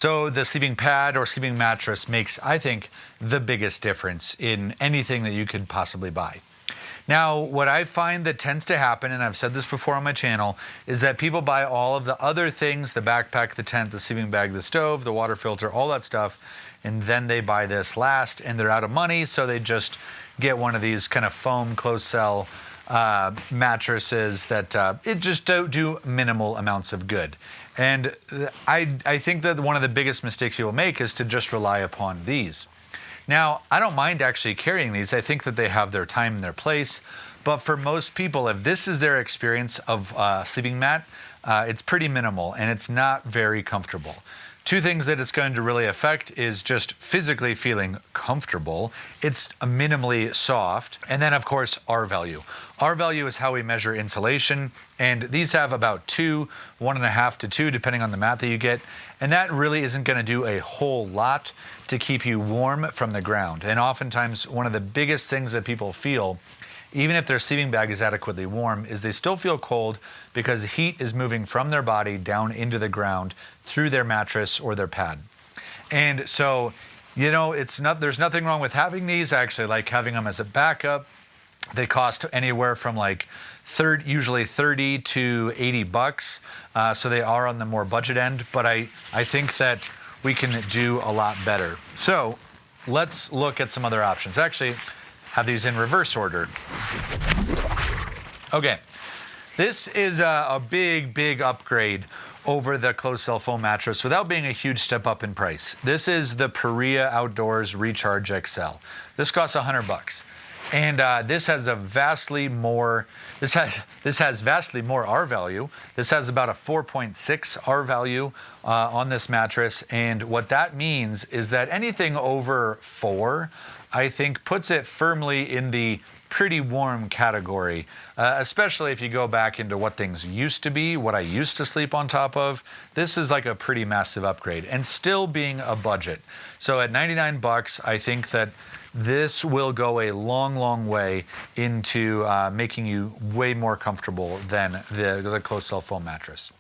So the sleeping pad or sleeping mattress makes, I think, the biggest difference in anything that you could possibly buy. Now, what I find that tends to happen, and I've said this before on my channel, is that people buy all of the other things, the backpack, the tent, the sleeping bag, the stove, the water filter, all that stuff, and then they buy this last, and they're out of money, so they just get one of these kind of foam closed cell mattresses that it just don't do minimal amounts of good. And I think that one of the biggest mistakes people make is to just rely upon these. Now, I don't mind actually carrying these. I think that they have their time and their place. But for most people, if this is their experience of sleeping mat, it's pretty minimal and it's not very comfortable. Two things that it's going to really affect is just physically feeling comfortable. It's minimally soft. And then, of course, R value. R value is how we measure insulation. And these have about 2, 1.5 to 2, depending on the mat that you get. And that really isn't going to do a whole lot to keep you warm from the ground. And oftentimes, one of the biggest things that people feel, even if their sleeping bag is adequately warm, is they still feel cold because heat is moving from their body down into the ground through their mattress or their pad. And so, you know, there's nothing wrong with having these. I actually like having them as a backup. They cost anywhere from like usually 30 to 80 bucks. So they are on the more budget end, but I think that we can do a lot better. So let's look at some other options. Actually, have these in reverse order. Okay, this is a big upgrade over the closed cell foam mattress without being a huge step up in price. This is the Perea Outdoors ReCharge XL. This costs 100 bucks. And this has vastly more R value. This has about a 4.6 R value on this mattress. And what that means is that anything over 4, I think, puts it firmly in the pretty warm category, especially if you go back into what things used to be, what I used to sleep on top of. This is like a pretty massive upgrade and still being a budget. So at 99 bucks, I think that this will go a long way into making you way more comfortable than the closed cell foam mattress.